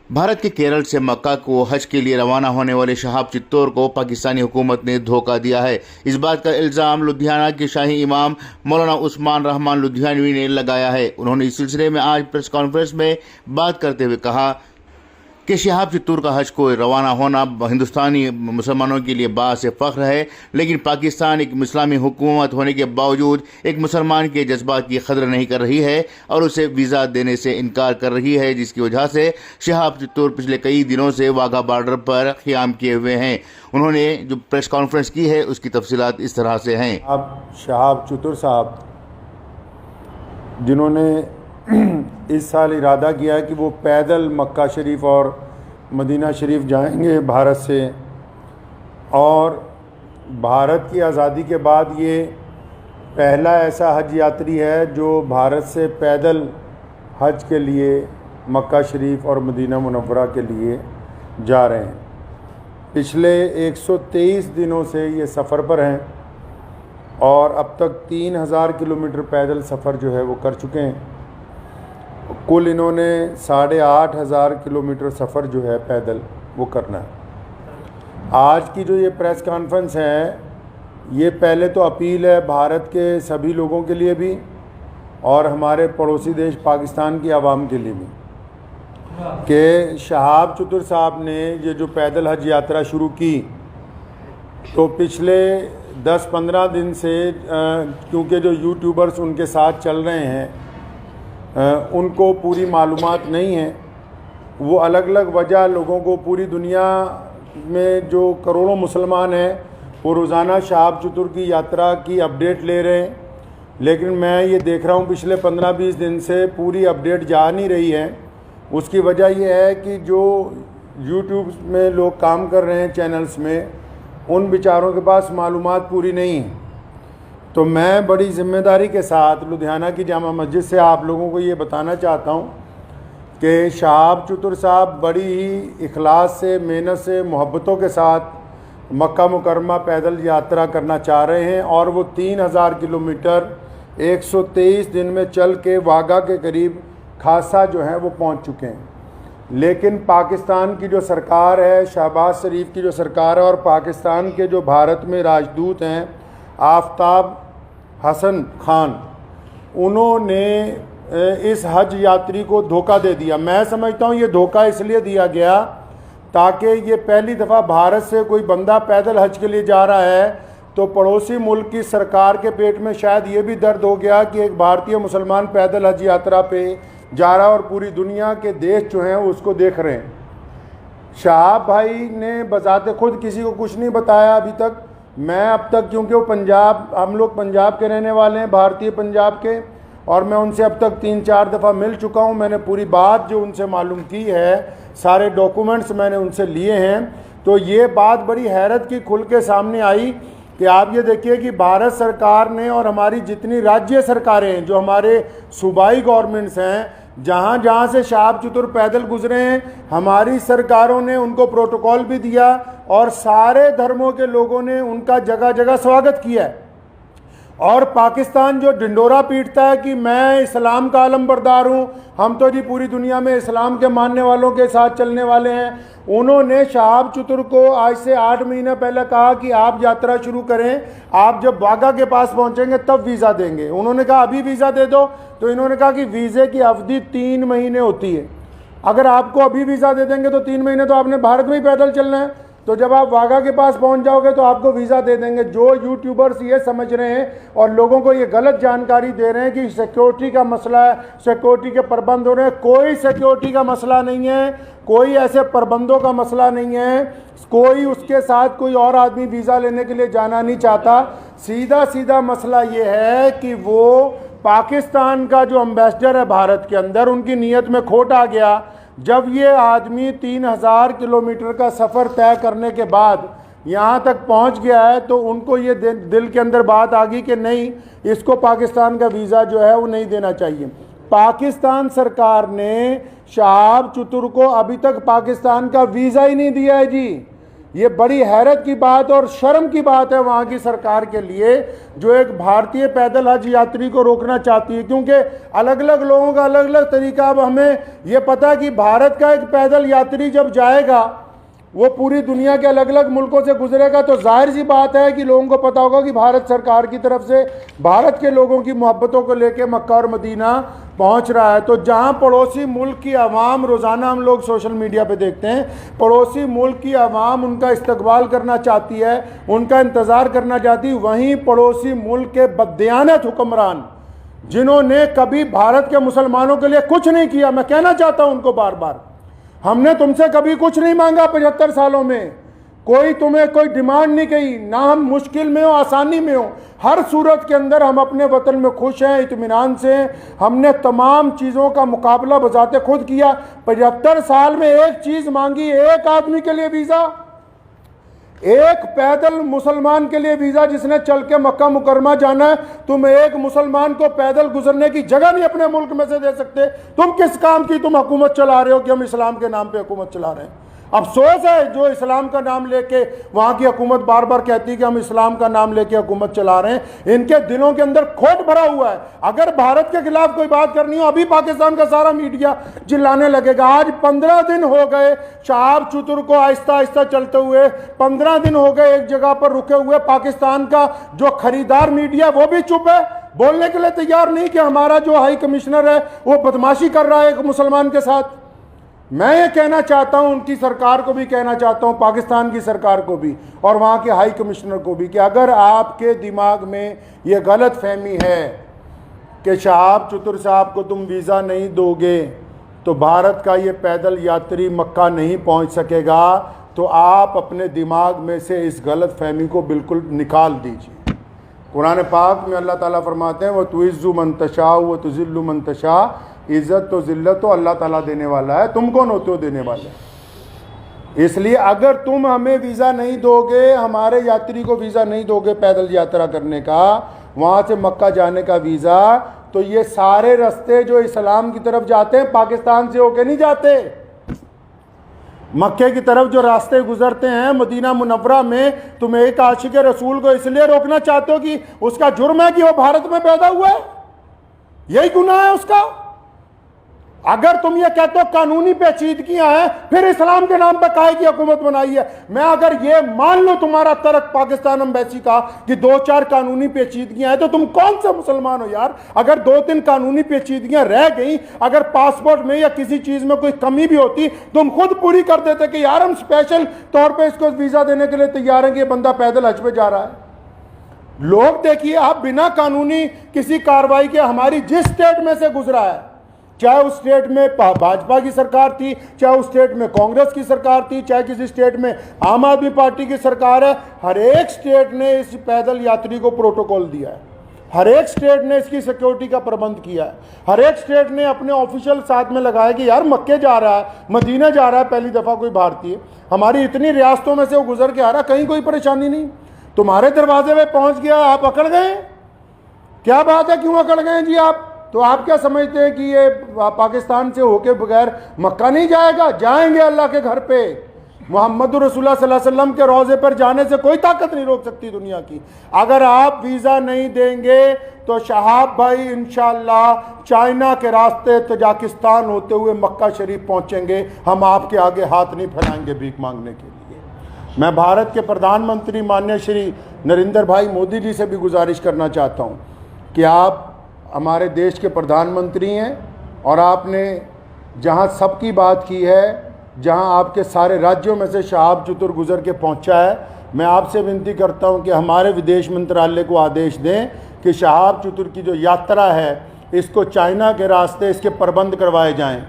भारत के केरल से मक्का को हज के लिए रवाना होने वाले शहाब चित्तौर को पाकिस्तानी हुकूमत ने धोखा दिया है। इस बात का इल्ज़ाम लुधियाना के शाही इमाम मौलाना उस्मान रहमान लुधियानवी ने लगाया है। उन्होंने इस सिलसिले में आज प्रेस कॉन्फ्रेंस में बात करते हुए कहा कि शहाब चित्तौर का हज को रवाना होना हिंदुस्तानी मुसलमानों के लिए बाअस फ़ख्र है, लेकिन पाकिस्तान एक इस्लामी हुकूमत होने के बावजूद एक मुसलमान के जज्बात की कदर नहीं कर रही है और उसे वीज़ा देने से इनकार कर रही है, जिसकी वजह से शहाब चित्तौर पिछले कई दिनों से वाघा बॉर्डर पर क़याम किए हुए हैं। उन्होंने जो प्रेस कॉन्फ्रेंस की है उसकी तफसीलात इस तरह से हैं। अब शहाब चित्तौर साहब जिन्होंने इस साल इरादा किया है कि वो पैदल मक्का शरीफ और मदीना शरीफ जाएंगे भारत से, और भारत की आज़ादी के बाद ये पहला ऐसा हज यात्री है जो भारत से पैदल हज के लिए मक्का शरीफ और मदीना मुनव्वरा के लिए जा रहे हैं। पिछले 123 दिनों से ये सफ़र पर हैं और अब तक 3000 किलोमीटर पैदल सफ़र जो है वो कर चुके हैं। कुल इन्होंने 8500 किलोमीटर सफ़र जो है पैदल वो करना है। आज की जो ये प्रेस कॉन्फ्रेंस है, ये पहले तो अपील है भारत के सभी लोगों के लिए भी और हमारे पड़ोसी देश पाकिस्तान की आवाम के लिए भी कि शहाब चित्तौर साहब ने ये जो पैदल हज यात्रा शुरू की, तो पिछले 10-15 दिन से क्योंकि जो यूट्यूबर्स उनके साथ चल रहे हैं उनको पूरी मालूमात नहीं है। वो अलग अलग वजह लोगों को, पूरी दुनिया में जो करोड़ों मुसलमान हैं वो रोज़ाना शहाब चित्तौर की यात्रा की अपडेट ले रहे हैं, लेकिन मैं ये देख रहा हूँ पिछले 15-20 दिन से पूरी अपडेट जा नहीं रही है। उसकी वजह यह है कि जो यूट्यूब में लोग काम कर रहे हैं चैनल्स में, उन बेचारों के पास मालूमात पूरी नहीं है। तो मैं बड़ी ज़िम्मेदारी के साथ लुधियाना की जामा मस्जिद से आप लोगों को ये बताना चाहता हूँ कि शहाब चित्तौर साहब बड़ी ही इखलास से, मेहनत से, मोहब्बतों के साथ मक्का मुकरमा पैदल यात्रा करना चाह रहे हैं और वो 3000 किलोमीटर 123 दिन में चल के वाघा के करीब खासा जो है वो पहुँच चुके हैं। लेकिन पाकिस्तान की जो सरकार है, शहबाज शरीफ की जो सरकार है, और पाकिस्तान के जो भारत में राजदूत हैं आफ्ताब हसन खान, उन्होंने इस हज यात्री को धोखा दे दिया। मैं समझता हूँ ये धोखा इसलिए दिया गया ताकि ये पहली दफ़ा भारत से कोई बंदा पैदल हज के लिए जा रहा है तो पड़ोसी मुल्क की सरकार के पेट में शायद ये भी दर्द हो गया कि एक भारतीय मुसलमान पैदल हज यात्रा पे जा रहा है और पूरी दुनिया के देश जो हैं उसको देख रहे हैं। शहाब भाई ने बजाते खुद किसी को कुछ नहीं बताया अभी तक। मैं अब तक, क्योंकि वो पंजाब, हम लोग पंजाब के रहने वाले हैं, भारतीय पंजाब के, और मैं उनसे अब तक 3-4 दफ़ा मिल चुका हूँ। मैंने पूरी बात जो उनसे मालूम की है, सारे डॉक्यूमेंट्स मैंने उनसे लिए हैं। तो ये बात बड़ी हैरत की खुल के सामने आई कि आप ये देखिए कि भारत सरकार ने और हमारी जितनी राज्य सरकारें हैं, जो हमारे सूबाई गवर्नमेंट्स हैं, जहाँ जहाँ से शहाब चित्तौर पैदल गुजरे हैं, हमारी सरकारों ने उनको प्रोटोकॉल भी दिया और सारे धर्मों के लोगों ने उनका जगह जगह स्वागत किया है। और पाकिस्तान जो ढिंडोरा पीटता है कि मैं इस्लाम का आलमबरदार हूँ, हम तो जी पूरी दुनिया में इस्लाम के मानने वालों के साथ चलने वाले हैं, उन्होंने शहाब चित्तौर को आज से 8 महीने पहले कहा कि आप यात्रा शुरू करें, आप जब वाघा के पास पहुँचेंगे तब वीज़ा देंगे। उन्होंने कहा अभी वीज़ा दे दो, तो इन्होंने कहा कि वीज़े की अवधि 3 महीने होती है। अगर आपको अभी वीज़ा दे देंगे तो 3 महीने तो आपने भारत में ही पैदल चलना है, तो जब आप वाघा के पास पहुंच जाओगे तो आपको वीज़ा दे देंगे। जो यूट्यूबर्स ये समझ रहे हैं और लोगों को ये गलत जानकारी दे रहे हैं कि सिक्योरिटी का मसला है, सिक्योरिटी के प्रबंध हो रहे हैं, कोई सिक्योरिटी का मसला नहीं है, कोई ऐसे प्रबंधों का मसला नहीं है, कोई उसके साथ कोई और आदमी वीज़ा लेने के लिए जाना नहीं चाहता। सीधा सीधा मसला ये है कि वो पाकिस्तान का जो एम्बेसडर है भारत के अंदर, उनकी नीयत में खोट आ गया। जब ये आदमी 3000 किलोमीटर का सफ़र तय करने के बाद यहाँ तक पहुँच गया है, तो उनको ये दिल के अंदर बात आ गई कि नहीं, इसको पाकिस्तान का वीज़ा जो है वो नहीं देना चाहिए। पाकिस्तान सरकार ने शहाब चित्तौर को अभी तक पाकिस्तान का वीज़ा ही नहीं दिया है जी। ये बड़ी हैरत की बात और शर्म की बात है वहाँ की सरकार के लिए, जो एक भारतीय पैदल हज यात्री को रोकना चाहती है। क्योंकि अलग अलग लोगों का अलग अलग तरीका। अब हमें ये पता है कि भारत का एक पैदल यात्री जब जाएगा वो पूरी दुनिया के अलग अलग मुल्कों से गुजरेगा, तो जाहिर सी बात है कि लोगों को पता होगा कि भारत सरकार की तरफ से भारत के लोगों की मोहब्बतों को लेकर मक्का और मदीना पहुंच रहा है। तो जहां पड़ोसी मुल्क की आवाम, रोज़ाना हम लोग सोशल मीडिया पे देखते हैं, पड़ोसी मुल्क की आवाम उनका इस्तकबाल करना चाहती है, उनका इंतज़ार करना चाहती है, वहीं पड़ोसी मुल्क के बददियानत हुक्मरान जिन्होंने कभी भारत के मुसलमानों के लिए कुछ नहीं किया, मैं कहना चाहता हूं उनको बार बार, हमने तुमसे कभी कुछ नहीं मांगा 75 सालों में, कोई तुम्हें कोई डिमांड नहीं की, ना हम मुश्किल में हो आसानी में हो, हर सूरत के अंदर हम अपने वतन में खुश हैं, इत्मीनान से हैं। हमने तमाम चीज़ों का मुकाबला बजाते खुद किया। 75 साल में एक चीज़ मांगी, एक आदमी के लिए वीज़ा, एक पैदल मुसलमान के लिए वीज़ा जिसने चल के मक्का मुकरमा जाना है। तुम एक मुसलमान को पैदल गुजरने की जगह नहीं अपने मुल्क में से दे सकते। तुम किस काम की तुम हुकूमत चला रहे हो कि हम इस्लाम के नाम पे हुकूमत चला रहे हैं। अफसोस है जो इस्लाम का नाम लेके वहाँ की हुकूमत बार बार कहती है कि हम इस्लाम का नाम लेके हुकूमत चला रहे हैं, इनके दिलों के अंदर खोट भरा हुआ है। अगर भारत के खिलाफ कोई बात करनी हो, अभी पाकिस्तान का सारा मीडिया चिल्लाने लगेगा। आज 15 दिन हो गए शहाब चतुर को आहिस्ता आहिस्ता चलते हुए, 15 दिन हो गए एक जगह पर रुके हुए। पाकिस्तान का जो खरीदार मीडिया वो भी चुप है, बोलने के लिए तैयार नहीं कि हमारा जो हाई कमिश्नर है वो बदमाशी कर रहा है एक मुसलमान के साथ। मैं ये कहना चाहता हूं, उनकी सरकार को भी कहना चाहता हूं, पाकिस्तान की सरकार को भी और वहाँ के हाई कमिश्नर को भी, कि अगर आपके दिमाग में ये गलत फहमी है कि शहाब चतुर साहब को तुम वीज़ा नहीं दोगे तो भारत का ये पैदल यात्री मक्का नहीं पहुँच सकेगा, तो आप अपने दिमाग में से इस गलत फहमी को बिल्कुल निकाल दीजिए। कुरान पाक में अल्लाह ताला फरमाते हैं, वह तुइज़्ज़ु मन तशा व तुज़िल्लु मन तशा, इज़्ज़त तो ज़िल्लत तो अल्लाह ताला देने वाला है, तुम कौन होते हो देने वाले। इसलिए अगर तुम हमें वीज़ा नहीं दोगे, हमारे यात्री को वीज़ा नहीं दोगे पैदल यात्रा करने का, वहाँ से मक्का जाने का वीज़ा, तो ये सारे रास्ते जो इस्लाम की तरफ जाते हैं पाकिस्तान से होके नहीं जाते। मक्के की तरफ जो रास्ते गुजरते हैं मदीना मुनव्वरा में, तुम एक आशिक रसूल को इसलिए रोकना चाहते हो कि उसका जुर्म है कि वो भारत में पैदा हुआ है, यही गुनाह है उसका। अगर तुम ये कहते हो कानूनी पेचीदगियां हैं, फिर इस्लाम के नाम पर काहे की हुकूमत बनाई है। मैं अगर ये मान लो तुम्हारा तर्क पाकिस्तान एम्बेसी का कि 2-4 कानूनी पेचीदगियां हैं, तो तुम कौन से मुसलमान हो यार। अगर 2-3 कानूनी पेचीदगियां रह गई, अगर पासपोर्ट में या किसी चीज में कोई कमी भी होती, तुम खुद पूरी कर देते कि यार हम स्पेशल तौर पर इसको वीजा देने के लिए तैयार हैं कि ये बंदा पैदल हज पे जा रहा है। लोग देखिए, आप बिना कानूनी किसी कार्रवाई के, हमारी जिस स्टेट में से गुजरा है, चाहे उस स्टेट में भाजपा की सरकार थी, चाहे उस स्टेट में कांग्रेस की सरकार थी, चाहे किसी स्टेट में आम आदमी पार्टी की सरकार है, हर एक स्टेट ने इस पैदल यात्री को प्रोटोकॉल दिया है, हर एक स्टेट ने इसकी सिक्योरिटी का प्रबंध किया है, हर एक स्टेट ने अपने ऑफिशियल साथ में लगाया कि यार मक्के जा रहा है, मदीना जा रहा है पहली दफ़ा कोई भारतीय, हमारी इतनी रियासतों में से वो गुजर के आ रहा, कहीं कोई परेशानी नहीं, तुम्हारे दरवाजे पे पहुंच गया, आप अकड़ गए। क्या बात है, क्यों अकड़ गए जी आप? तो आप क्या समझते हैं कि ये पाकिस्तान से होके बगैर मक्का नहीं जाएगा? जाएंगे अल्लाह के घर पे। मोहम्मद रसूलुल्लाह सल्लल्लाहु अलैहि वसल्लम के रोज़े पर जाने से कोई ताकत नहीं रोक सकती दुनिया की। अगर आप वीज़ा नहीं देंगे तो शहाब भाई इंशाअल्लाह चाइना के रास्ते तजाकिस्तान होते हुए मक्का शरीफ पहुँचेंगे। हम आपके आगे हाथ नहीं फैलाएंगे भीख मांगने के लिए। मैं भारत के प्रधानमंत्री माननीय श्री नरेंद्र भाई मोदी जी से भी गुजारिश करना चाहता हूँ कि आप हमारे देश के प्रधानमंत्री हैं और आपने जहां सबकी बात की है, जहां आपके सारे राज्यों में से शहाब चतुर गुजर के पहुंचा है, मैं आपसे विनती करता हूं कि हमारे विदेश मंत्रालय को आदेश दें कि शहाब चतुर की जो यात्रा है इसको चाइना के रास्ते इसके प्रबंध करवाए जाएं।